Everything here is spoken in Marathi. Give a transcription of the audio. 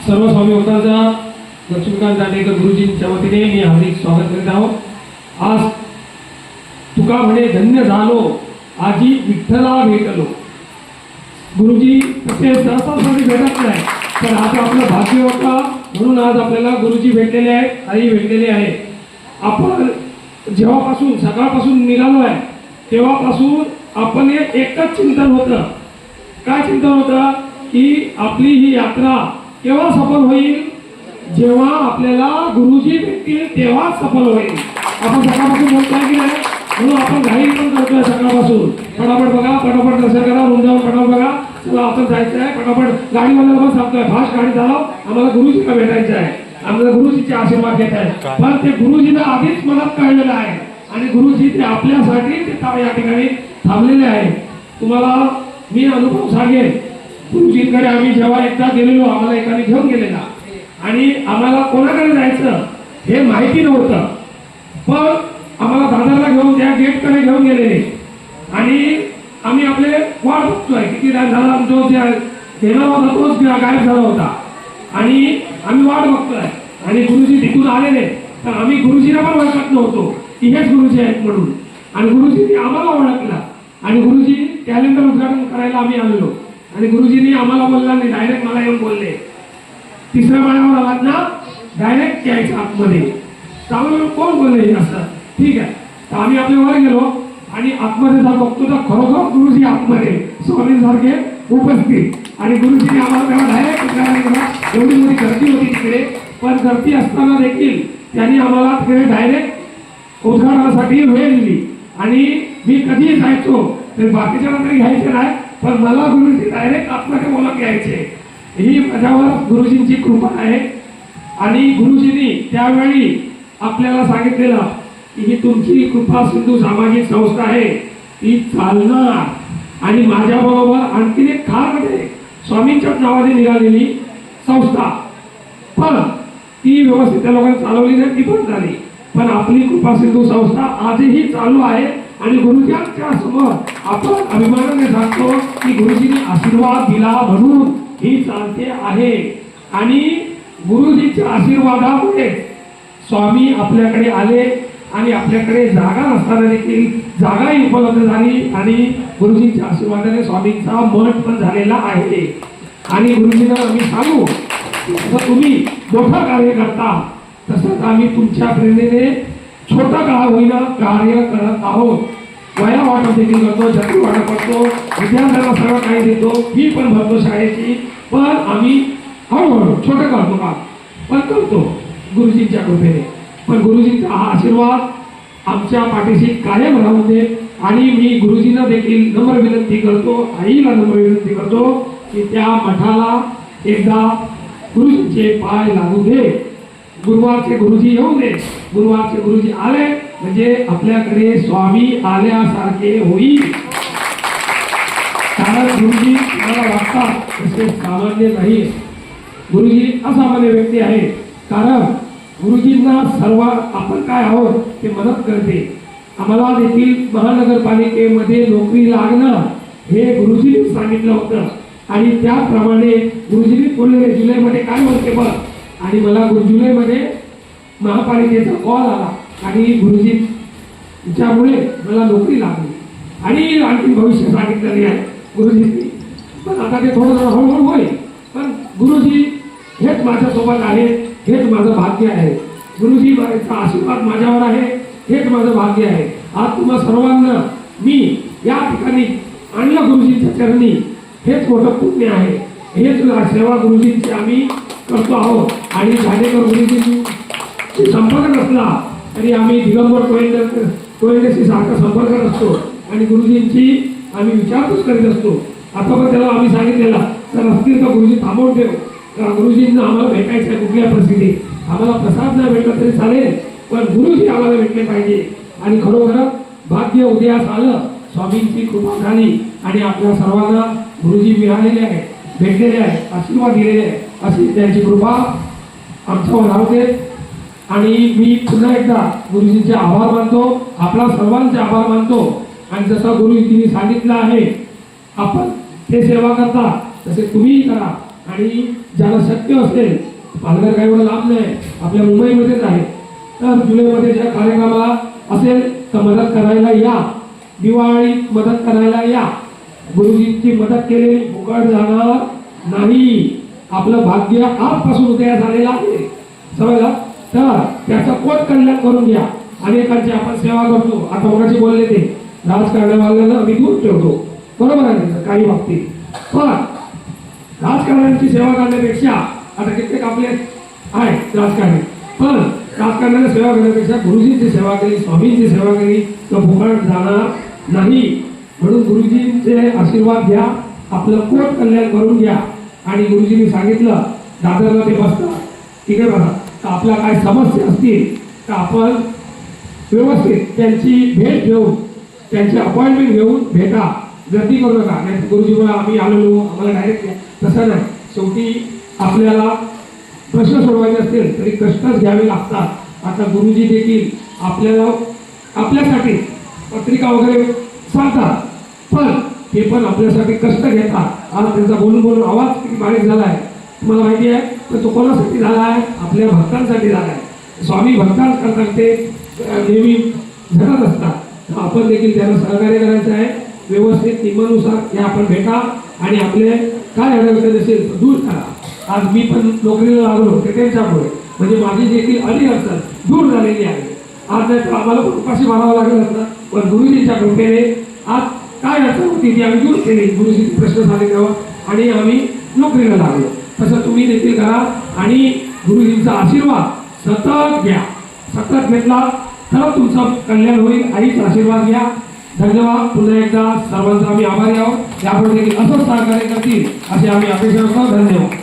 सर्व स्वामी भक्तांचा लक्ष्मीकांत दांडेकर गुरुजींच्या वतीने मी हार्दिक स्वागत करीत आहोत। आज तुका म्हणे धन्य झालो आजी विठ्ठला भेटलो। गुरुजी तसे सहसासाठी भेटत नाही, पण आज आपलं भाग्य होता म्हणून आज आपल्याला गुरुजी भेटलेले आहेत, आई भेटलेली आहे। आपण जेव्हापासून सकाळपासून निघालो आहे तेव्हापासून आपण एकच चिंतन होतं। काय चिंतन होतं की आपली ही यात्रा केव्हा सफल होईल, जेव्हा आपल्याला गुरुजी भेटतील तेव्हा सफल होईल। आपण सकाळपासून बोलतोय की नाही, म्हणून आपण घाई पण करतोय सकाळपासून। फटाफट बघा, फटाफट दर्शन करा, रुंदावून फटाफट बघा, चला आपण जायचं आहे। फटाफट गाडीवाल्याला पण सांगतोय फास्ट गाडी चालव, आम्हाला गुरुजीला भेटायचं आहे, आम्हाला गुरुजीचे आशीर्वाद घेत आहे। पण ते गुरुजीला आधीच मनात कळलेलं आहे आणि गुरुजी ते आपल्यासाठी ते या ठिकाणी थांबलेले आहे। तुम्हाला मी अनुभव सांगेन, गुरुजींकडे आम्ही जेव्हा एकदा गेलेलो, आम्हाला एकाने घेऊन गेलेला आणि आम्हाला कोणाकडे जायचं हे माहिती नव्हतं, पण आम्हाला दादाला घेऊन त्या गेटकडे घेऊन गेलेले आणि आम्ही आपले वाट बघतोय किती झाला, जो देणार होता तोच गायब झाला होता आणि आम्ही वाट बघतोय आणि गुरुजी तिथून आलेले, तर आम्ही गुरुजीला पण ओळखत नव्हतो की हेच गुरुजी आहेत म्हणून। आणि गुरुजींनी आम्हाला ओळखला आणि गुरुजी कॅलेंडर उद्घाटन करायला आम्ही आलेलो आणि गुरुजींनी आम्हाला बोलला नाही, डायरेक्ट मला येऊन बोलले, तिसऱ्या माळ्यावर आलात ना, डायरेक्ट यायचं आतमध्ये। त्यामुळे कोण बोलले असं, ठीक आहे। तर आम्ही आपल्या वर गेलो आणि आतमध्ये जाऊन बघतो तर खरोखर गुरुजी आतमध्ये स्वामींसारखे उपस्थित आणि गुरुजींनी आम्हाला तेव्हा डायरेक्ट उद्घाटन केला। एवढी मोठी गर्दी होती तिकडे, पण गर्दी असताना देखील त्यांनी आम्हाला तिकडे डायरेक्ट उद्घाटनासाठी वेळ दिली आणि मी कधीही जायचो तर बाकीच्याला तरी घ्यायचे नाही, पण मला गुरुजी डायरेक्ट आतमध्ये बोलत घ्यायचे। ही माझ्यावर गुरुजींची कृपा आहे आणि गुरुजींनी त्यावेळी आपल्याला सांगितलेलं की ही तुमची कृपा सिंधू सामाजिक संस्था आहे, ती चालणार आणि माझ्याबरोबर आणखी एक खारकडे स्वामींच्याच नावाने निघालेली संस्था, पण ती व्यवस्थित त्या लोकांनी चालवली नाही, ती पण झाली। पण आपली कृपा सिंधू संस्था आजही चालू आहे आणि गुरुजींच्या समोर आपण अभिमानाने सांगतो की गुरुजींनी आशीर्वाद दिला म्हणून ही चालते आहे आणि गुरुजींच्या आशीर्वादामुळे स्वामी आपल्याकडे आले आणि आपल्याकडे जागा नसताना देखील जागाही उपलब्ध झाली आणि गुरुजींच्या आशीर्वादाने स्वामींचा मठ पण झालेला आहे। आणि गुरुजींना आम्ही सांगू, जसं तुम्ही मोठं कार्य करता तसंच आम्ही तुमच्या प्रेरणेने छोटं का होईना कार्य करत आहोत। वया वाटप देखील करतो, जत्री वाटप करतो, विद्यार्थ्यांना सगळं काही देतो, फी पण भरतो शाळेची, पण आम्ही हळूहळू छोटं करतो का, पण करतो गुरुजींच्या कृपेने। पण गुरुजींचा हा आशीर्वाद आमच्या पाठीशी कायम राहू दे आणि मी गुरुजींना देखील नम्र विनंती करतो, आईला नम्र विनंती करतो की त्या मठाला एकदा गुरुजींचे पाय लागू दे। गुरुवारचे गुरुजी येऊ दे, गुरुवारचे गुरुजी आले म्हणजे आपल्याकडे स्वामी आल्यासारखे होईल। कारण गुरुजी मला वाटतात तसे सामान्य नाही, गुरुजी असामान्य व्यक्ती आहे। कारण गुरुजींना सर्व आपण काय आहोत ते मदत करते। आम्हाला देखील महानगरपालिकेमध्ये नोकरी लागणं हे गुरुजींनी सांगितलं होतं आणि त्याप्रमाणे गुरुजींनी बोलले जुलैमध्ये काय म्हणते बघ, आणि मला जुलैमध्ये महापालिकेचा कॉल आला आणि गुरुजींच्यामुळे मला नोकरी लागली आणि आणखी भविष्य सांगितलेले आहे गुरुजींनी। पण आता ते थोडं हळूहळू होईल, पण गुरुजी हेच माझ्यासोबत आहे, हेच माझं भाग्य आहे। गुरुजी माझा आशीर्वाद माझ्यावर आहे, हेच माझं भाग्य आहे। आज तुम्हा सर्वांना मी या ठिकाणी आणलं गुरुजींच्या चरणी, हेच मोठं पुण्य आहे, हेच सेवा गुरुजींची आम्ही करतो आहोत। आणि झाडेकर गुरुजींशी संपर्क नसला तरी आम्ही दिगंबर कोयंडेशी सारखा संपर्क असतो आणि गुरुजींची आम्ही विचारपूस करीत असतो। आता पण त्याला आम्ही सांगितलेला तर असतील तर गुरुजी थांबवून ठेव, कारण गुरुजींना आम्हाला भेटायचं आहे कुठल्या परिस्थितीत, आम्हाला प्रसाद नाही भेटला तरी चालेल, पण गुरुजी आम्हाला भेटले पाहिजे। आणि खरोखर भाग्य उदयास आलं, स्वामींची कृपा झाली आणि आपल्या सर्वांना गुरुजी मिळालेले आहे, भेटलेले आहे, आशीर्वाद दिलेले आहे, अशी त्यांची कृपा आमच्यावर राहते। आणि मी पुन्हा एकदा गुरुजींचे आभार मानतो, आपला सर्वांचे आभार मानतो। आणि जसं गुरुजींनी सांगितलं आहे आपण ते सेवा करता तसे तुम्हीही करा, आणि ज्याला शक्य असेल, पालघर काही एवढं लांब नाही, आपल्या मुंबईमध्येच आहे, तर जुलैमध्ये ज्या कार्यक्रमाला असेल तर मदत करायला या. दिवाळीत मदत करायला या. गुरुजींची मदत केलेली फुकट जाणार नाही. आपलं भाग्य आजपासून उदय झालेलं आहे, समजला. तर त्याचं कोट कल्याण करून घ्या. अनेकांची आपण सेवा करतो. आता मगाशी बोलले ते राजकारणावाल्यांना आम्ही दूर ठेवतो, बरोबर आहे काही बाबतीत. पण राजकारण्यांची सेवा करण्यापेक्षा, आता कित्येक आपले आहेत राजकारणी, पण राजकारण्याला सेवा करण्यापेक्षा गुरुजींची सेवा केली, स्वामींची सेवा केली तर फुकट जाणार नाही. म्हणून गुरुजींचे आशीर्वाद घ्या, आपलं कोट कल्याण करून घ्या. आणि गुरुजींनी सांगितलं दादरला ते बसतात, ठीक आहे बघा, तर आपल्या काय समस्या असतील तर आपण व्यवस्थित त्यांची भेट घेऊन, त्यांची अपॉइंटमेंट घेऊन भेटा. गर्दी करू नका. नाही गुरुजी मला आम्ही आलेलो, आम्हाला डायरेक्ट तसं नाही. शेवटी आपल्याला प्रश्न सोडवायचे असतील तरी कष्टच घ्यावे लागतात. आता गुरुजी देखील आपल्याला आपल्यासाठी पत्रिका वगैरे सांगतात, पण ते पण आपल्यासाठी कष्ट घेतात. आज त्यांचा बोलून बोलून आवाज किती बारीक झाला आहे तुम्हाला माहिती आहे. तर तो कोणासाठी झाला आहे? आपल्या भक्तांसाठी झाला आहे. स्वामी भक्तांकरता ते नेहमी झटत असतात. आपण देखील त्यांना सहकार्य करायचं आहे. व्यवस्थित नियमानुसार हे आपण भेटा आणि आपले काय अडचण असेल तर दूर करा. आज मी पण नोकरीला लागलो ते त्यांच्यामुळे, म्हणजे माझी देखील अनेक अडचण दूर झालेली आहे. आज नाही तर आम्हाला पण उपाशी मारावं लागलं असतं, पण गुरुजींच्या कृपेने आज काय अडचण होती ती आम्ही दूर केली. गुरुजी प्रश्न सांगितल्यावर आणि आम्ही नोकरीला लागलो. तसं तुम्ही देखील करा आणि गुरुजींचा आशीर्वाद सतत घ्या. सतत घेतला तर तुमचं कल्याण होईल. आईचा आशीर्वाद घ्या. धन्यवाद. पुन्हा एकदा सर्वांचा आम्ही आभारी आहोत. यापुढे देखील असंच सहकार्य करतील असे आम्ही अपेक्षा करतो. धन्यवाद.